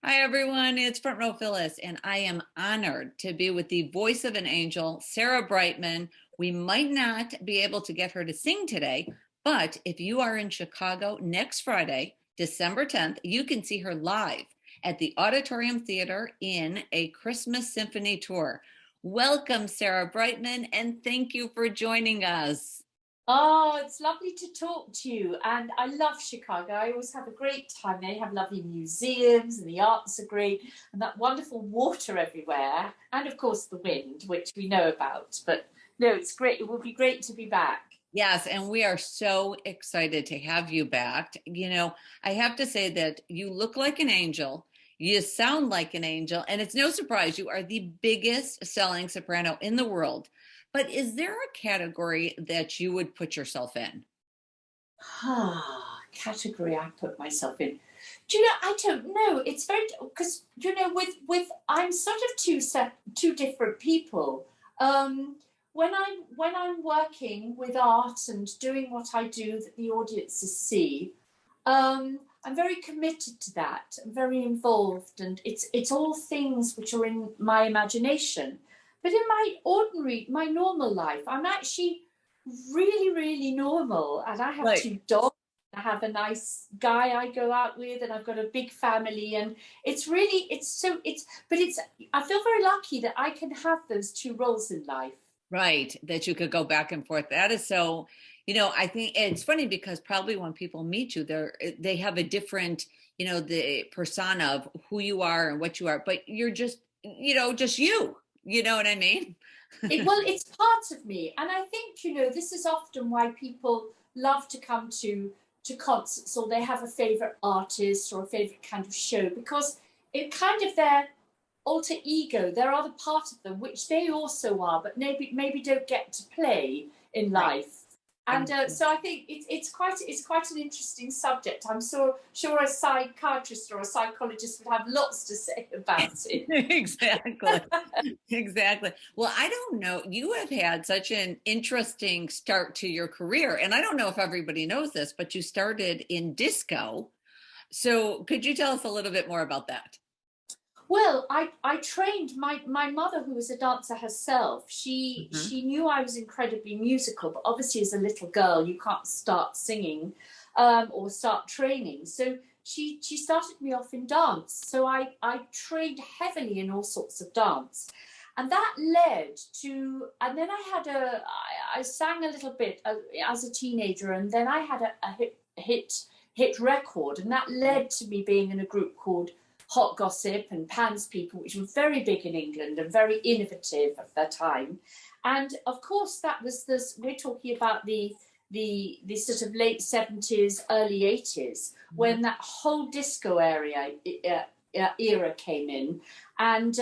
Hi, everyone. It's Front Row Phyllis, and I am honored to be with the voice of an angel, Sarah Brightman. We might not be able to get her to sing today, but if you are in Chicago next Friday, December 10th, you can see her live at the Auditorium Theater in a Christmas Symphony tour. Welcome, Sarah Brightman, and thank you for joining us. Oh, it's lovely to talk to you. And I love Chicago. I always have a great time. They have lovely museums and the arts are great and that wonderful water everywhere. And of course, the wind, which we know about. But no, it's great. It will be great to be back. Yes, and we are so excited to have you back. I have to say that you look like an angel, you sound like an angel, and it's no surprise you are the biggest selling soprano in the world. But is there a category that you would put yourself in? Category I put myself in. Do you know? I don't know. It's very because with I'm sort of two different people. When I'm working with art and doing what I do that the audiences see, I'm very committed to that. I'm very involved, and it's all things which are in my imagination. But in my normal life, I'm actually really, really normal, and I have Right. two dogs. I have a nice guy I go out with, and I've got a big family, and it's I feel very lucky that I can have those two roles in life. Right, that you could go back and forth. That is so, I think it's funny because probably when people meet you, they have a different, the persona of who you are and what you are, but you're just, just you. You know what I mean? Well, it's part of me, and I think this is often why people love to come to concerts, or they have a favorite artist or a favorite kind of show, because it kind of their alter ego, their other part of them, which they also are, but maybe don't get to play in Right. life. And so I think it's quite an interesting subject. I'm sure a psychiatrist or a psychologist would have lots to say about it. Exactly. Exactly. Well, I don't know. You have had such an interesting start to your career. And I don't know if everybody knows this, but you started in disco. So could you tell us a little bit more about that? Well, I trained my mother, who was a dancer herself. She Mhm. she knew I was incredibly musical, but obviously as a little girl, you can't start singing or start training. So she started me off in dance. So I trained heavily in all sorts of dance, and that led to. And then I sang a little bit as a teenager, and then I had a hit record, and that led to me being in a group called Hot Gossip and Pan's People, which were very big in England and very innovative at their time. And of course, that was this. We're talking about the sort of late 70s, early 80s, Mhm. when that whole disco era came in, and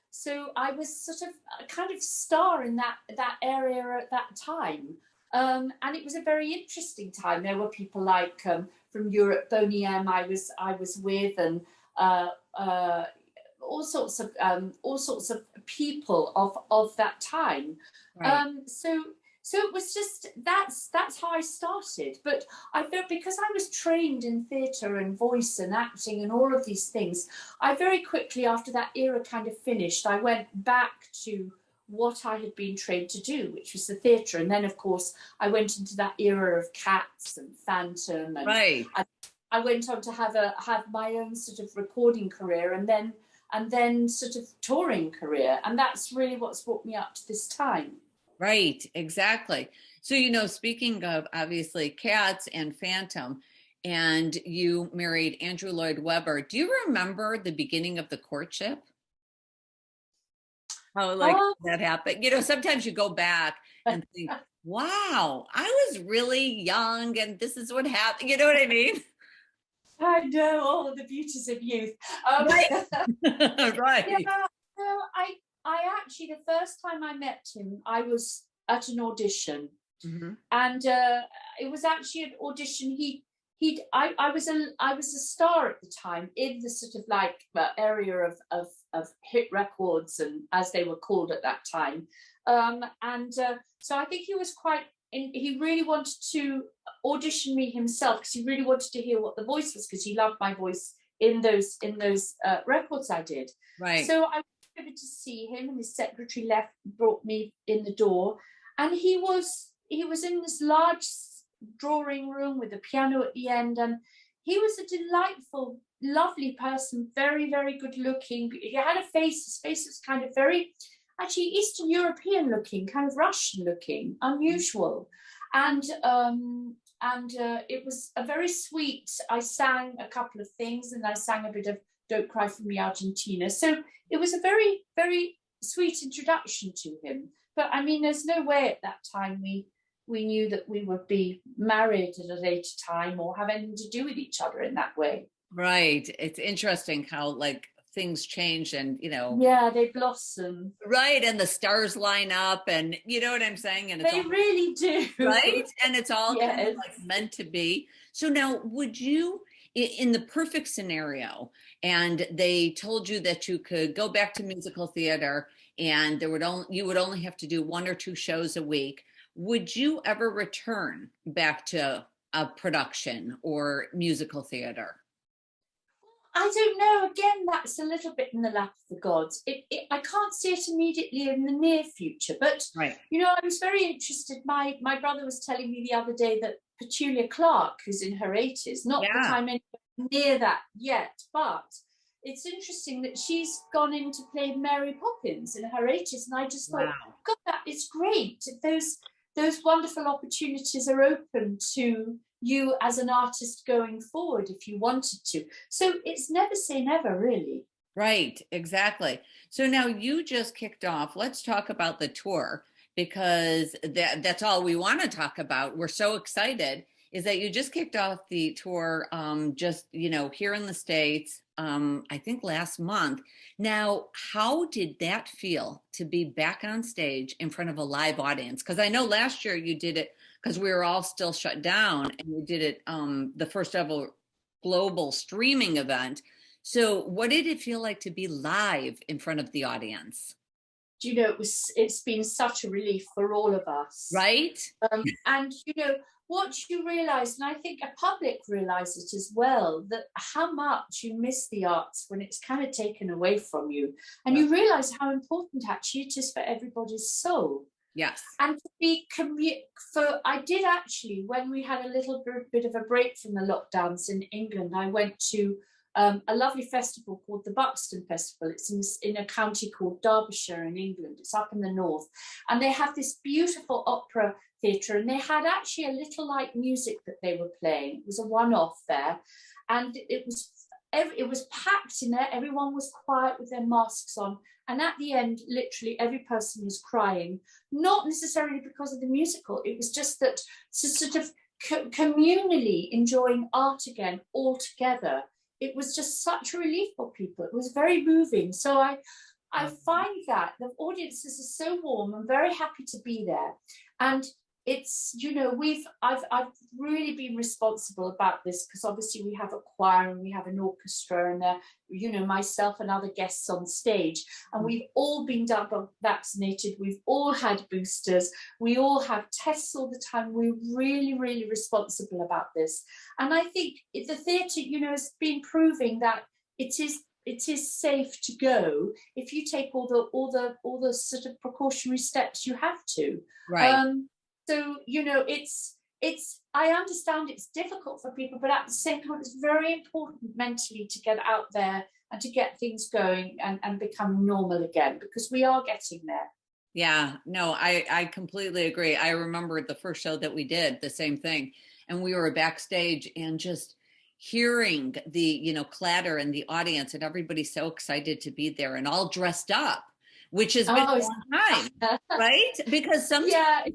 so I was sort of a kind of star in that area at that time. And it was a very interesting time. There were people like from Europe, Boney M. I was with, and uh, uh, all sorts of people of that time. Right. So it was just that's how I started. But I felt, because I was trained in theatre and voice and acting and all of these things, I very quickly, after that era kind of finished, I went back to what I had been trained to do, which was the theatre. And then, of course, I went into that era of Cats and Phantom, and Right. I went on to have my own sort of recording career, and then sort of touring career, and that's really what's brought me up to this time. Right. Exactly. So, speaking of obviously Cats and Phantom, and you married Andrew Lloyd Webber, do you remember the beginning of the courtship? How like Oh, that happened? Sometimes you go back and think, wow, I was really young and this is what happened. You know what I mean? I know all of the beauties of youth. Um, Right. yeah, Right. no, I actually, the first time I met him, I was at an audition, Hmm. and it was actually an audition. I was a star at the time in the sort of like area of hit records, and as they were called at that time. And so I think he was quite. He really wanted to audition me himself, because he really wanted to hear what the voice was, because he loved my voice in those records I did. Right. So I went over to see him, and his secretary brought me in the door, and he was in this large drawing room with a piano at the end, and he was a delightful, lovely person, very, very good looking. He had a face, his face was kind of very, actually Eastern European looking, kind of Russian looking, unusual. And it was a very sweet, I sang a couple of things, and I sang a bit of Don't Cry for Me, Argentina. So it was a very, very sweet introduction to him. But I mean, there's no way at that time we knew that we would be married at a later time or have anything to do with each other in that way. Right. It's interesting how like things change and, Yeah, they blossom. right. And the stars line up and you know what I'm saying? And it's They all really do. right. And it's all kind of Yes. like meant to be. So now would you, in the perfect scenario, and they told you that you could go back to musical theater and you would only have to do 1 or 2 shows a week, would you ever return back to a production or musical theater? I don't know. Again, that's a little bit in the lap of the gods. I can't see it immediately in the near future, but Right. I was very interested. My brother was telling me the other day that Petulia Clark, who's in her 80s, not that Yeah. I'm anywhere near that yet, but it's interesting that she's gone in to play Mary Poppins in her 80s, and I just thought, Wow. God, that is great. Those wonderful opportunities are open to you as an artist going forward if you wanted to. So it's never say never, really. Right, exactly. So now you just kicked off. Let's talk about the tour because that's all we want to talk about. We're so excited is that you just kicked off the tour just, here in the States, I think last month. Now, how did that feel to be back on stage in front of a live audience? Because I know last year you did it because we were all still shut down and you did it the first ever global streaming event. So, what did it feel like to be live in front of the audience? It's been such a relief for all of us. Right? And what you realize, and I think a public realize it as well, that how much you miss the arts when it's kind of taken away from you, and you realize how important actually it is for everybody's soul. Yes. And to be I did actually, when we had a little bit of a break from the lockdowns in England, I went to a lovely festival called the Buxton Festival. It's in a county called Derbyshire in England. It's up in the north. And they have this beautiful opera theatre, and they had actually a little light music that they were playing. It was a one-off there. And it was packed in there. Everyone was quiet with their masks on. And at the end, literally every person was crying, not necessarily because of the musical. It was just that sort of communally enjoying art again all together. It was just such a relief for people. It was very moving. So I find that the audiences are so warm. I'm very happy to be there. And it's, I've really been responsible about this because obviously we have a choir and we have an orchestra and myself and other guests on stage, and we've all been double vaccinated. We've all had boosters. We all have tests all the time. We're really, really responsible about this. And I think the theatre, has been proving that it is safe to go if you take all the sort of precautionary steps you have to. Right. So, I understand it's difficult for people, but at the same time, it's very important mentally to get out there and to get things going and become normal again, because we are getting there. Yeah, no, I completely agree. I remember the first show that we did, the same thing. And we were backstage and just hearing the, clatter in the audience and everybody so excited to be there and all dressed up, which has been a long time, right? Because sometimes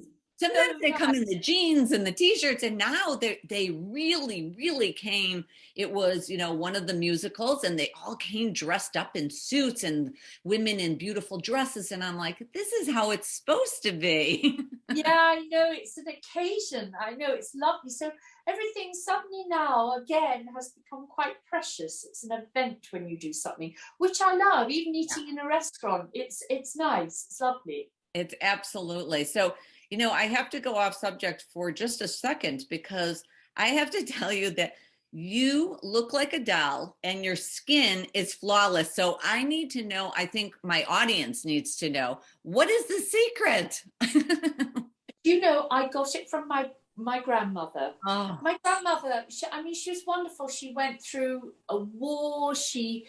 they come in the jeans and the t-shirts, and now they really, really came. It was, one of the musicals, and they all came dressed up in suits and women in beautiful dresses. And I'm like, this is how it's supposed to be. Yeah, I know. It's an occasion. I know, it's lovely. So everything suddenly now, again, has become quite precious. It's an event when you do something, which I love. Even eating in a restaurant, it's nice. It's lovely. It's absolutely. So, I have to go off subject for just a second because I have to tell you that You look like a doll and your skin is flawless. So I need to know, I think my audience needs to know, what is the secret? You know, I got it from my grandmother. Oh, My grandmother, I mean, she was wonderful. She went through a war. They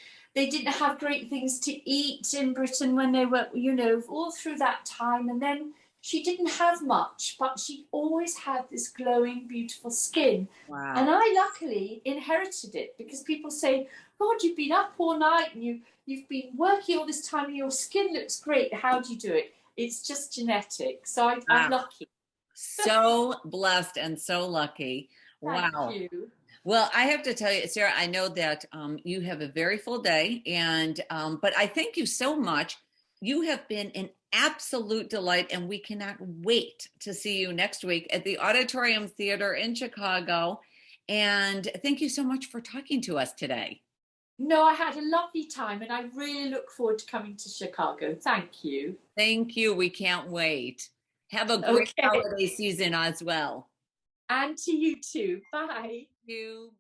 didn't have great things to eat in Britain when they were, you know, all through that time. And then she didn't have much, but she always had this glowing, beautiful skin. And wow. I luckily inherited it because people say, God, you've been up all night and you've been working all this time and your skin looks great. How do you do it? It's just genetic. So I'm Wow. lucky. So blessed and so lucky. Thank Wow. you. Well, I have to tell you, Sarah, I know that you have a very full day, and but I thank you so much. You have been an absolute delight, and we cannot wait to see you next week at the Auditorium Theater in Chicago. And thank you so much for talking to us today. No, I had a lovely time and I really look forward to coming to Chicago. Thank you. Thank you. We can't wait. Have a great Okay. holiday season as well. And to you too. Bye. Thank you.